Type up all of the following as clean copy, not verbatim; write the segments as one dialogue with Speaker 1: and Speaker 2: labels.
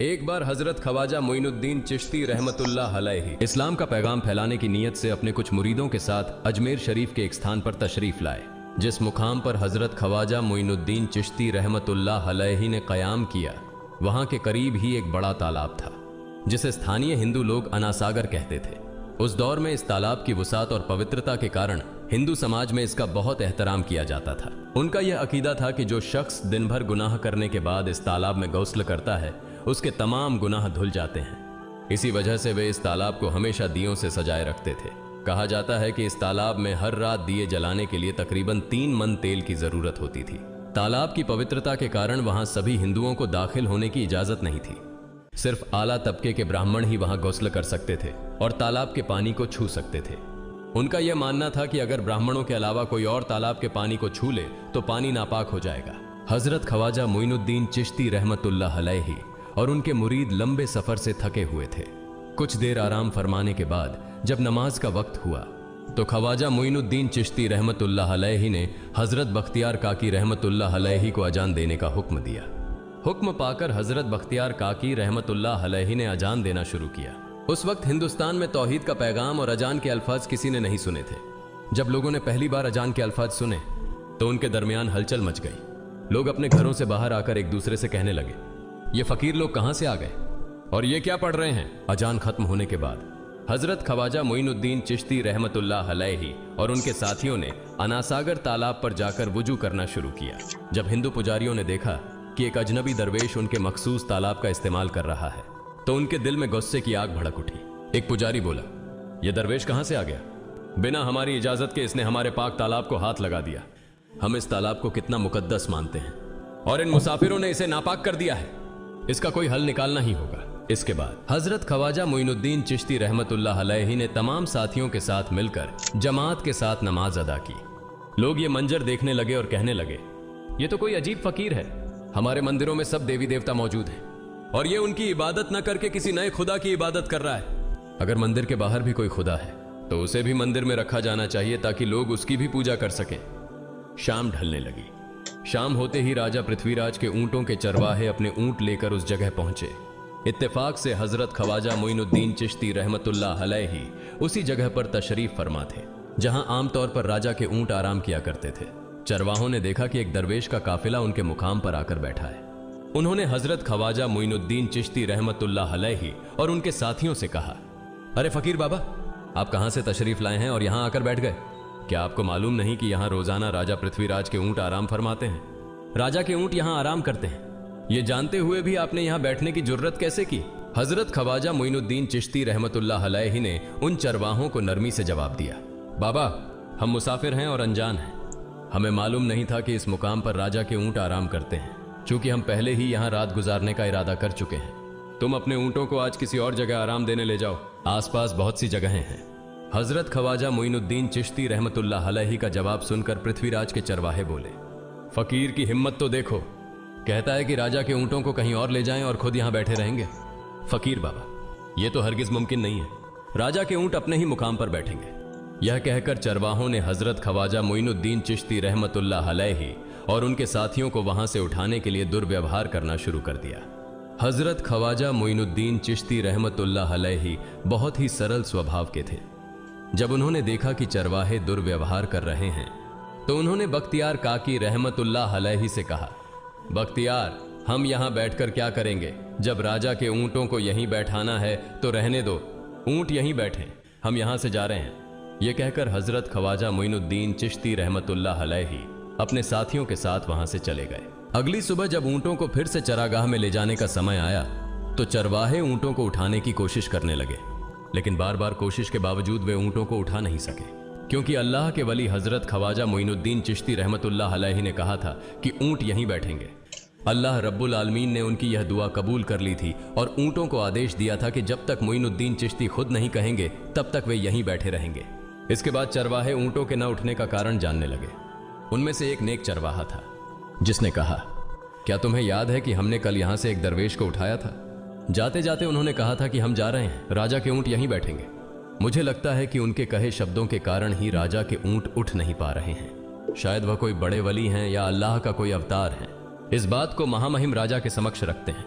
Speaker 1: एक बार हजरत ख्वाजा मोइनुद्दीन चिश्ती रहमतुल्लाह अलैहि इस्लाम का पैगाम फैलाने की नीयत से अपने कुछ मुरीदों के साथ अजमेर शरीफ के एक स्थान पर तशरीफ लाए। जिस मुकाम पर हजरत ख्वाजा मोइनुद्दीन चिश्ती रहमतुल्लाह अलैहि ने क़याम किया, वहां के करीब ही एक बड़ा तालाब था जिसे स्थानीय हिंदू लोग अनासागर कहते थे। उस दौर में इस तालाब की वुसात और पवित्रता के कारण हिंदू समाज में इसका बहुत एहतराम किया जाता था। उनका यह अकीदा था कि जो शख्स दिन भर गुनाह करने के बाद इस तालाब में गौस्ल करता है, उसके तमाम गुनाह धुल जाते हैं। इसी वजह से वे इस तालाब को हमेशा दियों से सजाए रखते थे। कहा जाता है कि इस तालाब में हर रात दिए जलाने के लिए तकरीबन 3 मन तेल की जरूरत होती थी। तालाब की पवित्रता के कारण वहां सभी हिंदुओं को दाखिल होने की इजाजत नहीं थी। सिर्फ आला तबके के ब्राह्मण ही वहां गौस्ल कर सकते थे और तालाब के पानी को छू सकते थे। उनका यह मानना था कि अगर ब्राह्मणों के अलावा कोई और तालाब के पानी को छू ले तो पानी नापाक हो जाएगा। हजरत ख्वाजा मोइनुद्दीन चिश्ती रहमतुल्लाह अलैहि और उनके मुरीद लंबे सफर से थके हुए थे। कुछ देर आराम फरमाने के बाद जब नमाज का वक्त हुआ तो ख्वाजा मोइनुद्दीन चिश्ती रहमतुल्लाह अलैहि ने हजरत बख्तियार काकी रहमतुल्लाह अलैहि को अजान देने का हुक्म दिया। हुक्म पाकर हजरत बख्तियार काकी रहमतुल्लाह अलैहि ने अजान देना शुरू किया। उस वक्त हिंदुस्तान में तौहीद का पैगाम और अजान के अल्फाज किसी ने नहीं सुने थे। जब लोगों ने पहली बार अजान के अल्फाज सुने तो उनके दरमियान हलचल मच गई। लोग अपने घरों से बाहर आकर एक दूसरे से कहने लगे, ये फकीर लोग कहां से आ गए और ये क्या पढ़ रहे हैं। अजान खत्म होने के बाद हजरत ख्वाजा मोइनुद्दीन चिश्ती रहमतुल्लाह अलैहि और उनके साथियों ने अनासागर तालाब पर जाकर वुजू करना शुरू किया। जब हिंदू पुजारियों ने देखा कि एक अजनबी दरवेश उनके मखसूस तालाब का इस्तेमाल कर रहा है तो उनके दिल में गुस्से की आग भड़क उठी। एक पुजारी बोला, यह दरवेश कहां से आ गया? बिना हमारी इजाजत के इसने हमारे पाक तालाब को हाथ लगा दिया। हम इस तालाब को कितना मुकद्दस मानते हैं और इन मुसाफिरों ने इसे नापाक कर दिया है। इसका कोई हल निकालना ही होगा। इसके बाद हजरत ख्वाजा मोइनुद्दीन चिश्ती रहमतुल्लाह अलैहि ने तमाम साथियों के साथ मिलकर जमात के साथ नमाज अदा की। लोग ये मंजर देखने लगे और कहने लगे, ये तो कोई अजीब फकीर है। हमारे मंदिरों में सब देवी देवता मौजूद हैं और ये उनकी इबादत न करके किसी नए खुदा की इबादत कर रहा है। अगर मंदिर के बाहर भी कोई खुदा है तो उसे भी मंदिर में रखा जाना चाहिए ताकि लोग उसकी भी पूजा कर सकें। शाम ढलने लगी। शाम होते ही राजा पृथ्वीराज के ऊंटों के चरवाहे अपने ऊंट लेकर उस जगह पहुंचे। इत्तेफाक से हजरत ख्वाजा मोइनुद्दीन चिश्ती रहमतुल्लाह अलैहि उसी जगह पर तशरीफ फरमा थे जहां आमतौर पर राजा के ऊंट आराम किया करते थे। चरवाहों ने देखा कि एक दरवेश का काफिला उनके मुकाम पर आकर बैठा है। उन्होंने हजरत ख्वाजा मोइनुद्दीन चिश्ती रहमतुल्लाह अलैहि और उनके साथियों से कहा, अरे फकीर बाबा, आप कहां से तशरीफ लाए हैं और यहां आकर बैठ गए? क्या आपको मालूम नहीं कि यहां रोजाना राजा पृथ्वीराज के ऊंट आराम फरमाते हैं? राजा के ऊंट यहां आराम करते हैं। ये जानते हुए भी आपने यहां बैठने की जुर्रत कैसे की? हजरत ख्वाजा मोइनुद्दीन चिश्ती रहमतुल्लाह अलैहि ने उन चरवाहों को नरमी से जवाब दिया, बाबा, हम मुसाफिर हैं और अनजान हैं। हमें मालूम नहीं था कि इस मुकाम पर राजा के ऊंट आराम करते हैं। चूंकि हम पहले ही यहां रात गुजारने का इरादा कर चुके हैं, तुम अपने ऊंटों को आज किसी और जगह आराम देने ले जाओ। आसपास बहुत सी जगहें हैं। हजरत ख्वाजा मोइनुद्दीन चिश्ती रहमतुल्लाह अलैहि का जवाब सुनकर पृथ्वीराज के चरवाहे बोले, फकीर की हिम्मत तो देखो, कहता है कि राजा के ऊंटों को कहीं और ले जाएं और खुद यहां बैठे रहेंगे। फकीर बाबा, यह तो हरगिज मुमकिन नहीं है। राजा के ऊंट अपने ही मुकाम पर बैठेंगे। यह कहकर चरवाहों ने हजरत ख्वाजा मोइनुद्दीन चिश्ती रहमतुल्लाह अलैहि और उनके साथियों को वहां से उठाने के लिए दुर्व्यवहार करना शुरू कर दिया। हजरत ख्वाजा मोइनुद्दीन चिश्ती रहमतुल्लाह अलैहि बहुत ही सरल स्वभाव के थे। जब उन्होंने देखा कि चरवाहे दुर्व्यवहार कर रहे हैं तो उन्होंने बख्तियार काकी रहमतुल्लाह अलैहि से कहा, बख्तियार, हम यहां बैठकर क्या करेंगे? जब राजा के ऊंटों को यहीं बैठाना है तो रहने दो, ऊंट यहीं बैठे, हम यहां से जा रहे हैं। यह कहकर हजरत ख्वाजा मोइनुद्दीन चिश्ती रहमतुल्लाह अलैहि अपने साथियों के साथ वहां से चले गए। अगली सुबह जब ऊंटों को फिर से चरागाह में ले जाने का समय आया तो चरवाहे ऊंटों को उठाने की कोशिश करने लगे, लेकिन बार बार कोशिश के बावजूद वे ऊंटों को उठा नहीं सके, क्योंकि अल्लाह के वली हजरत ख्वाजा मोइनुद्दीन चिश्ती रहमतुल्लाह अलैहि ने कहा था कि ऊंट यहीं बैठेंगे। अल्लाह रब्बुल आलमीन ने उनकी यह दुआ कबूल कर ली थी और ऊंटों को आदेश दिया था कि जब तक मोइनुद्दीन चिश्ती खुद नहीं कहेंगे तब तक वे यहीं बैठे रहेंगे। इसके बाद चरवाहे ऊंटों के न उठने का कारण जानने लगे। उनमें से एक नेक चरवाहा था जिसने कहा, क्या तुम्हें याद है कि हमने कल यहां से एक दरवेश को उठाया था? जाते जाते उन्होंने कहा था कि हम जा रहे हैं, राजा के ऊंट यहीं बैठेंगे। मुझे लगता है कि उनके कहे शब्दों के कारण ही राजा के ऊंट उठ नहीं पा रहे हैं। शायद वह कोई बड़े वली हैं या अल्लाह का कोई अवतार है। इस बात को महामहिम राजा के समक्ष रखते हैं।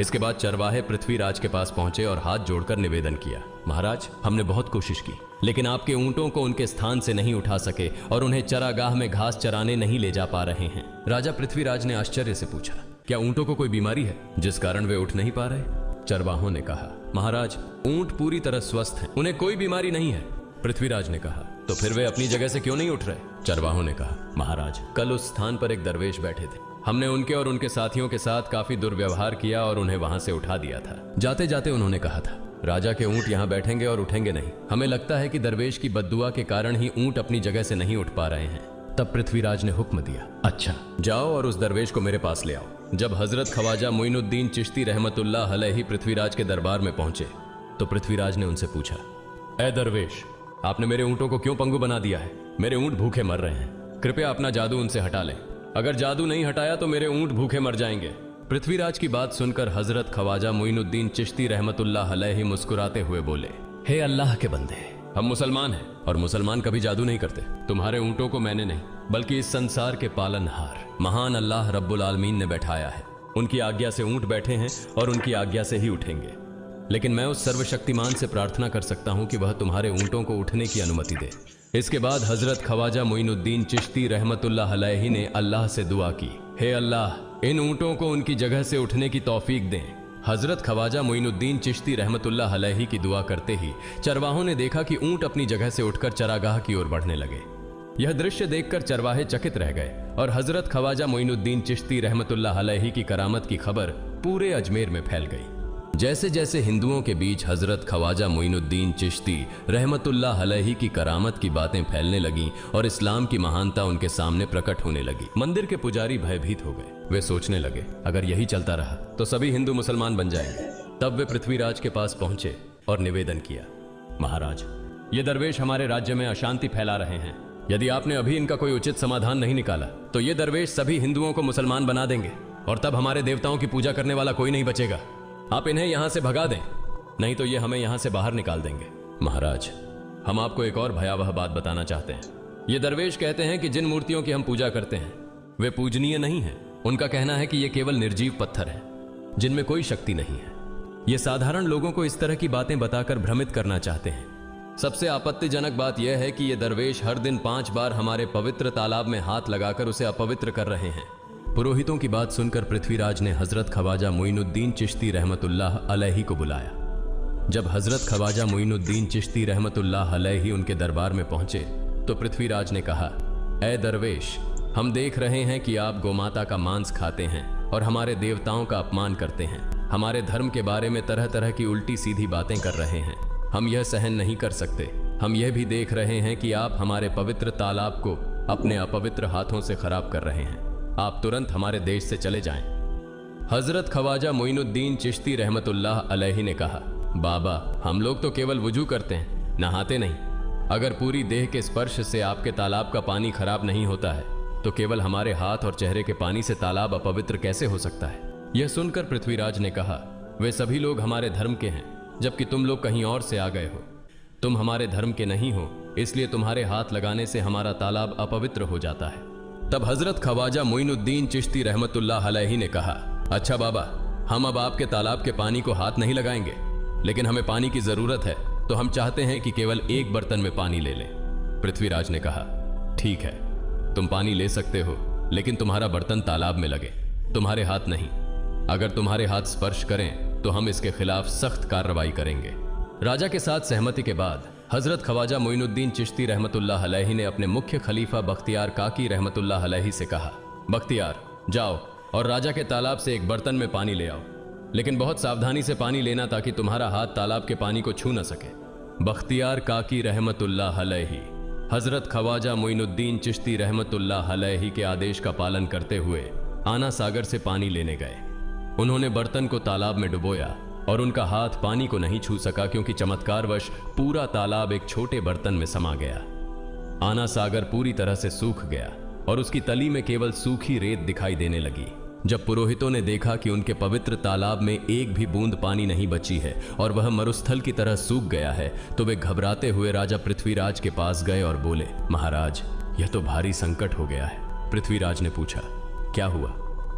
Speaker 1: इसके बाद चरवाहे पृथ्वीराज के पास पहुंचे और हाथ जोड़कर निवेदन किया, महाराज, हमने बहुत कोशिश की, लेकिन आपके ऊंटों को उनके स्थान से नहीं उठा सके और उन्हें चरागाह में घास चराने नहीं ले जा पा रहे हैं। राजा पृथ्वीराज ने आश्चर्य से पूछा, क्या ऊंटों को कोई बीमारी है जिस कारण वे उठ नहीं पा रहे? चरवाहों ने कहा, महाराज, ऊंट पूरी तरह स्वस्थ हैं, उन्हें कोई बीमारी नहीं है। पृथ्वीराज ने कहा, तो फिर वे अपनी जगह से क्यों नहीं उठ रहे? चरवाहों ने कहा, महाराज, कल उस स्थान पर एक दरवेश बैठे थे, हमने उनके और उनके साथियों के साथ काफी दुर्व्यवहार किया और उन्हें वहां से उठा दिया था। जाते जाते उन्होंने कहा था, राजा के ऊंट यहाँ बैठेंगे और उठेंगे नहीं। हमें लगता है कि दरवेश की बद्दुआ के कारण ही ऊंट अपनी जगह से नहीं उठ पा रहे हैं। तब पृथ्वीराज ने हुक्म दिया, अच्छा, जाओ और उस दरवेश को मेरे पास ले आओ। जब हजरत ख्वाजा मोइनुद्दीन चिश्ती रहमतुल्लाह अलैहि पृथ्वीराज के दरबार में पहुंचे तो पृथ्वीराज ने उनसे पूछा, ए दरवेश, आपने मेरे ऊंटों को क्यों पंगु बना दिया है? मेरे ऊंट भूखे मर रहे हैं, कृपया अपना जादू उनसे हटा लें। अगर जादू नहीं हटाया तो मेरे ऊंट भूखे मर जाएंगे। पृथ्वीराज की बात सुनकर हजरत ख्वाजा मोइनुद्दीन चिश्ती रहमतुल्लाह अलैहि मुस्कुराते हुए बोले, हे अल्लाह के बंदे, हम मुसलमान हैं और मुसलमान कभी जादू नहीं करते। तुम्हारे ऊंटों को मैंने नहीं बल्कि इस संसार के पालनहार महान अल्लाह रब्बुल आलमीन ने बैठाया है। उनकी आज्ञा से ऊंट बैठे हैं और उनकी आज्ञा से ही उठेंगे। लेकिन मैं उस सर्वशक्तिमान से प्रार्थना कर सकता हूं कि वह तुम्हारे ऊंटों को उठने की अनुमति दे। इसके बाद हजरत ख्वाजा मोइनुद्दीन चिश्ती रहमतुल्लाह अलैहि ने अल्लाह से दुआ की, हे अल्लाह, इन ऊंटों को उनकी जगह से उठने की तौफीक दें। हजरत ख्वाजा मोइनुद्दीन चिश्ती रहमतुल्लाह अलैहि की दुआ करते ही चरवाहों ने देखा कि ऊंट अपनी जगह से उठकर चरागाह की ओर बढ़ने लगे। यह दृश्य देखकर चरवाहे चकित रह गए और हजरत ख्वाजा मोइनुद्दीन चिश्ती रहमतुल्लाह अलैहि की करामत की खबर पूरे अजमेर में फैल गई। जैसे जैसे हिंदुओं के बीच हजरत ख्वाजा मोइनुद्दीन चिश्ती रहमतुल्लाह अलैहि की करामत की बातें फैलने लगीं और इस्लाम की महानता उनके सामने प्रकट होने लगी, मंदिर के पुजारी भयभीत हो गए। वे सोचने लगे, अगर यही चलता रहा तो सभी हिंदू मुसलमान बन जाएंगे। तब वे पृथ्वीराज के पास पहुंचे और निवेदन किया, महाराज, ये दरवेश हमारे राज्य में अशांति फैला रहे हैं। यदि आपने अभी इनका कोई उचित समाधान नहीं निकाला तो ये दरवेश सभी हिंदुओं को मुसलमान बना देंगे और तब हमारे देवताओं की पूजा करने वाला कोई नहीं बचेगा। आप इन्हें यहां से भगा दें, नहीं तो ये हमें यहां से बाहर निकाल देंगे। महाराज, हम आपको एक और भयावह बात बताना चाहते हैं। ये दरवेश कहते हैं कि जिन मूर्तियों की हम पूजा करते हैं वे पूजनीय नहीं है। उनका कहना है कि ये केवल निर्जीव पत्थर है जिनमें कोई शक्ति नहीं है। ये साधारण लोगों को इस तरह की बातें बताकर भ्रमित करना चाहते हैं। सबसे आपत्तिजनक बात यह है कि ये दरवेश हर दिन 5 बार हमारे पवित्र तालाब में हाथ लगाकर उसे अपवित्र कर रहे हैं। पुरोहितों की बात सुनकर पृथ्वीराज ने हजरत ख्वाजा मोइनुद्दीन चिश्ती रहमतुल्लाह अलैहि को बुलाया। जब हजरत ख्वाजा मोइनुद्दीन चिश्ती रहमतुल्लाह अलैहि उनके दरबार में पहुंचे तो पृथ्वीराज ने कहा, ए दरवेश, हम देख रहे हैं कि आप गोमाता का मांस खाते हैं और हमारे देवताओं का अपमान करते हैं। हमारे धर्म के बारे में तरह तरह की उल्टी सीधी बातें कर रहे हैं। हम यह सहन नहीं कर सकते। हम यह भी देख रहे हैं कि आप हमारे पवित्र तालाब को अपने अपवित्र हाथों से खराब कर रहे हैं। आप तुरंत हमारे देश से चले जाएं। हजरत ख्वाजा मोइनुद्दीन चिश्ती रहमतुल्लाह अलैहि ने कहा, बाबा, हम लोग तो केवल वुजू करते हैं, नहाते नहीं। अगर पूरी देह के स्पर्श से आपके तालाब का पानी खराब नहीं होता है तो केवल हमारे हाथ और चेहरे के पानी से तालाब अपवित्र कैसे हो सकता है? यह सुनकर पृथ्वीराज ने कहा, वे सभी लोग हमारे धर्म के हैं जबकि तुम लोग कहीं और से आ गए हो। तुम हमारे धर्म के नहीं हो, इसलिए तुम्हारे हाथ लगाने से हमारा तालाब अपवित्र हो जाता है। तब हजरत ख्वाजा मोइनुद्दीन चिश्ती रहमतुल्लाह अलैहि ने कहा, अच्छा बाबा, हम अब आपके तालाब के पानी को हाथ नहीं लगाएंगे, लेकिन हमें पानी की जरूरत है तो हम चाहते हैं कि केवल एक बर्तन में पानी ले लें। पृथ्वीराज ने कहा, ठीक है, तुम पानी ले सकते हो, लेकिन तुम्हारा बर्तन तालाब में लगे, तुम्हारे हाथ नहीं। अगर तुम्हारे हाथ स्पर्श करें तो हम इसके खिलाफ सख्त कार्रवाई करेंगे। राजा के साथ सहमति के बाद हजरत ख्वाजा मोइनुद्दीन चिश्ती रहमतुल्लाह अलैहि ने अपने मुख्य खलीफा बख्तियार काकी रहमतुल्लाह अलैहि से कहा, बख्तियार, जाओ और राजा के तालाब से एक बर्तन में पानी ले आओ, लेकिन बहुत सावधानी से पानी लेना ताकि तुम्हारा हाथ तालाब के पानी को छू न सके। बख्तियार काकी रहमतुल्लाह अलैहि हजरत ख्वाजा मोइनुद्दीन चिश्ती रहमतुल्लाह अलैहि के आदेश का पालन करते हुए आना सागर से पानी लेने गए। उन्होंने बर्तन को तालाब में डुबोया और उनका हाथ पानी को नहीं छू सका क्योंकि चमत्कारवश पूरा तालाब एक छोटे बर्तन में समा गया। आना सागर पूरी तरह से सूख गया और उसकी तली में केवल सूखी रेत दिखाई देने लगी। जब पुरोहितों ने देखा कि उनके पवित्र तालाब में एक भी बूंद पानी नहीं बची है और वह मरुस्थल की तरह सूख गया है तो वे घबराते हुए राजा पृथ्वीराज के पास गए और बोले, महाराज, यह तो भारी संकट हो गया है। पृथ्वीराज ने पूछा, क्या हुआ?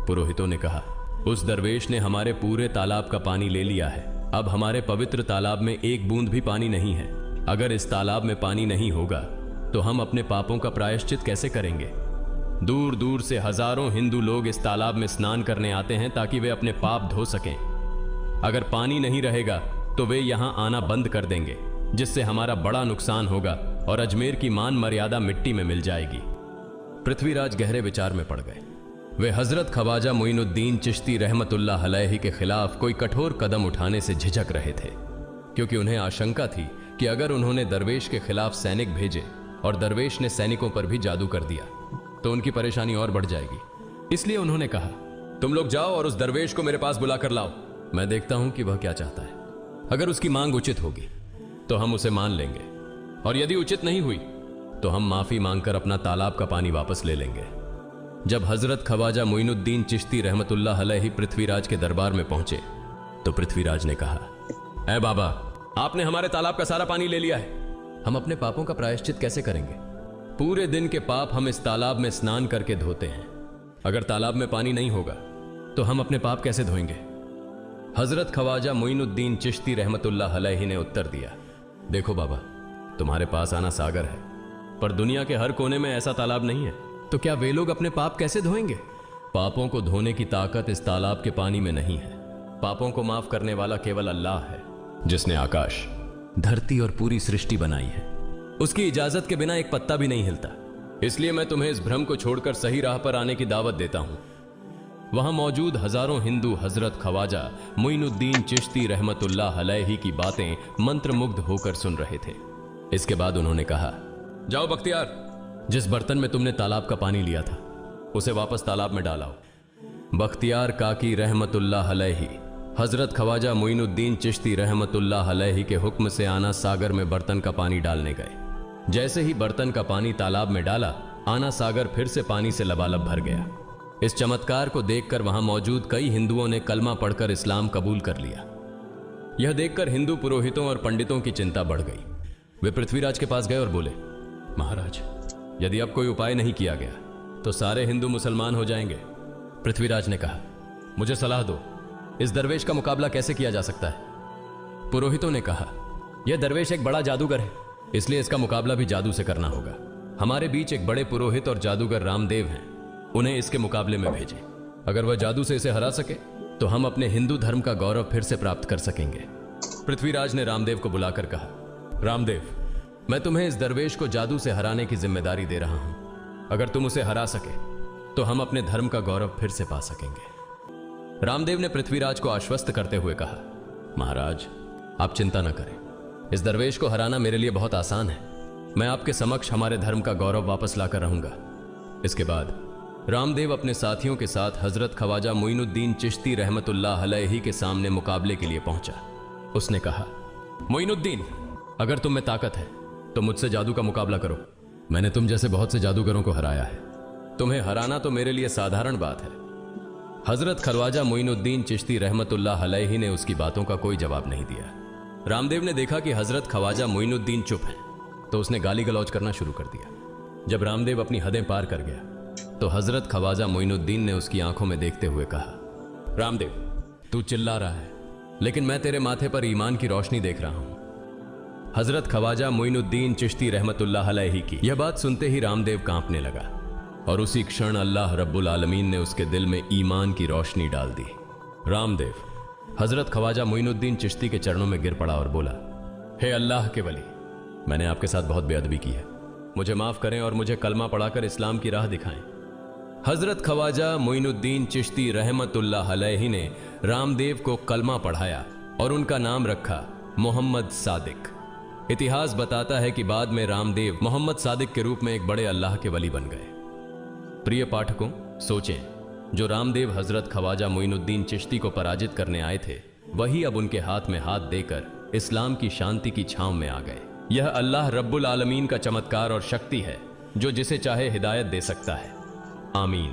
Speaker 1: पुरोहितों ने कहा, उस दरवेश ने हमारे पूरे तालाब का पानी ले लिया है। अब हमारे पवित्र तालाब में एक बूंद भी पानी नहीं है। अगर इस तालाब में पानी नहीं होगा तो हम अपने पापों का प्रायश्चित कैसे करेंगे? दूर दूर से हजारों हिंदू लोग इस तालाब में स्नान करने आते हैं ताकि वे अपने पाप धो सकें। अगर पानी नहीं रहेगा तो वे यहां आना बंद कर देंगे, जिससे हमारा बड़ा नुकसान होगा और अजमेर की मान मर्यादा मिट्टी में मिल जाएगी। पृथ्वीराज गहरे विचार में पड़ गए। वे हजरत ख्वाजा मोइनुद्दीन चिश्ती रहमतुल्लाह अलैहि के खिलाफ कोई कठोर कदम उठाने से झिझक रहे थे, क्योंकि उन्हें आशंका थी कि अगर उन्होंने दरवेश के खिलाफ सैनिक भेजे और दरवेश ने सैनिकों पर भी जादू कर दिया तो उनकी परेशानी और बढ़ जाएगी। इसलिए उन्होंने कहा, तुम लोग जाओ और उस दरवेश को मेरे पास बुला कर लाओ। मैं देखता हूं कि वह क्या चाहता है। अगर उसकी मांग उचित होगी तो हम उसे मान लेंगे, और यदि उचित नहीं हुई तो हम माफी मांगकर अपना तालाब का पानी वापस ले लेंगे। जब हजरत ख्वाजा मोइनुद्दीन चिश्ती रहमतुल्लाह अलैहि पृथ्वीराज के दरबार में पहुंचे तो पृथ्वीराज ने कहा, ऐ बाबा, आपने हमारे तालाब का सारा पानी ले लिया है। हम अपने पापों का प्रायश्चित कैसे करेंगे? पूरे दिन के पाप हम इस तालाब में स्नान करके धोते हैं। अगर तालाब में पानी नहीं होगा तो हम अपने पाप कैसे धोएंगे? हजरत ख्वाजा मोइनुद्दीन चिश्ती रहमतुल्लाह अलैहि ने उत्तर दिया, देखो बाबा, तुम्हारे पास आना सागर है, पर दुनिया के हर कोने में ऐसा तालाब नहीं है, तो क्या वे लोग अपने पाप कैसे धोएंगे? पापों को धोने की ताकत इस तालाब के पानी में नहीं है। पापों को माफ करने वाला केवल अल्लाह है, जिसने आकाश, धरती और पूरी सृष्टि बनाई है। उसकी इजाजत के बिना एक पत्ता भी नहीं हिलता। इसलिए मैं तुम्हें इस भ्रम को छोड़कर सही राह पर आने की दावत देता हूं। वहां मौजूद हजारों हिंदू हजरत ख्वाजा मोइनुद्दीन चिश्ती रहमतुल्लाह अलैहि की बातें मंत्रमुग्ध होकर सुन रहे थे। इसके बाद उन्होंने कहा, जाओ बख्तियार, जिस बर्तन में तुमने तालाब का पानी लिया था उसे वापस तालाब में डालाओ। बख्तियार काकी रहमतुल्लाह अलैहि हजरत ख्वाजा मोइनुद्दीन चिश्ती रहमतुल्लाह अलैहि के हुक्म से आना सागर में बर्तन का पानी डालने गए। जैसे ही बर्तन का पानी तालाब में डाला, आना सागर फिर से पानी से लबालब भर गया। इस चमत्कार को देखकर वहां मौजूद कई हिंदुओं ने कलमा पढ़कर इस्लाम कबूल कर लिया। यह देखकर हिंदू पुरोहितों और पंडितों की चिंता बढ़ गई। वे पृथ्वीराज के पास गए और बोले, महाराज, यदि अब कोई उपाय नहीं किया गया तो सारे हिंदू मुसलमान हो जाएंगे। पृथ्वीराज ने कहा, मुझे सलाह दो, इस दरवेश का मुकाबला कैसे किया जा सकता है? पुरोहितों ने कहा, यह दरवेश एक बड़ा जादूगर है, इसलिए इसका मुकाबला भी जादू से करना होगा। हमारे बीच एक बड़े पुरोहित और जादूगर रामदेव हैं, उन्हें इसके मुकाबले में भेजें। अगर वह जादू से इसे हरा सके तो हम अपने हिंदू धर्म का गौरव फिर से प्राप्त कर सकेंगे। पृथ्वीराज ने रामदेव को बुलाकर कहा, रामदेव, मैं तुम्हें इस दरवेश को जादू से हराने की जिम्मेदारी दे रहा हूं। अगर तुम उसे हरा सके तो हम अपने धर्म का गौरव फिर से पा सकेंगे। रामदेव ने पृथ्वीराज को आश्वस्त करते हुए कहा, महाराज, आप चिंता न करें, इस दरवेश को हराना मेरे लिए बहुत आसान है। मैं आपके समक्ष हमारे धर्म का गौरव वापस लाकर रहूंगा। इसके बाद रामदेव अपने साथियों के साथ हजरत ख्वाजा मोइनुद्दीन चिश्ती रहमतुल्लाह अलैहि के सामने मुकाबले के लिए पहुंचा। उसने कहा, मोइनुद्दीन, अगर तुम में ताकत है तो मुझसे जादू का मुकाबला करो। मैंने तुम जैसे बहुत से जादूगरों को हराया है, तुम्हें हराना तो मेरे लिए साधारण बात है। हजरत ख्वाजा मोइनुद्दीन चिश्ती रहमतुल्लाह अलैहि ने उसकी बातों का कोई जवाब नहीं दिया। रामदेव ने देखा कि हजरत ख्वाजा मोइनुद्दीन चुप हैं, तो उसने गाली गलौज करना शुरू कर दिया। जब रामदेव अपनी हदें पार कर गया तो हजरत ख्वाजा मोइनुद्दीन ने उसकी आंखों में देखते हुए कहा, रामदेव, तू चिल्ला रहा है, लेकिन मैं तेरे माथे पर ईमान की रोशनी देख रहा हूं। हजरत ख्वाजा मोइनुद्दीन चिश्ती रहमतुल्लाह अलैहि की यह बात सुनते ही रामदेव कांपने लगा, और उसी क्षण अल्लाह रब्बुल आलमीन ने उसके दिल में ईमान की रोशनी डाल दी। रामदेव हजरत ख्वाजा मोइनुद्दीन चिश्ती के चरणों में गिर पड़ा और बोला, हे अल्लाह के वली, मैंने आपके साथ बहुत बेअदबी की है, मुझे माफ करें और मुझे कलमा पढ़ाकर इस्लाम की राह दिखाएं। हजरत ख्वाजा मोइनुद्दीन चिश्ती रहमतुल्लाह अलैहि ने रामदेव को कलमा पढ़ाया और उनका नाम रखा मोहम्मद सादिक। इतिहास बताता है कि बाद में रामदेव मोहम्मद सादिक के रूप में एक बड़े अल्लाह के वली बन गए। प्रिय पाठकों, सोचें, जो रामदेव हजरत ख्वाजा मोइनुद्दीन चिश्ती को पराजित करने आए थे, वही अब उनके हाथ में हाथ देकर इस्लाम की शांति की छांव में आ गए। यह अल्लाह रब्बुल आलमीन का चमत्कार और शक्ति है, जो जिसे चाहे हिदायत दे सकता है। आमीन।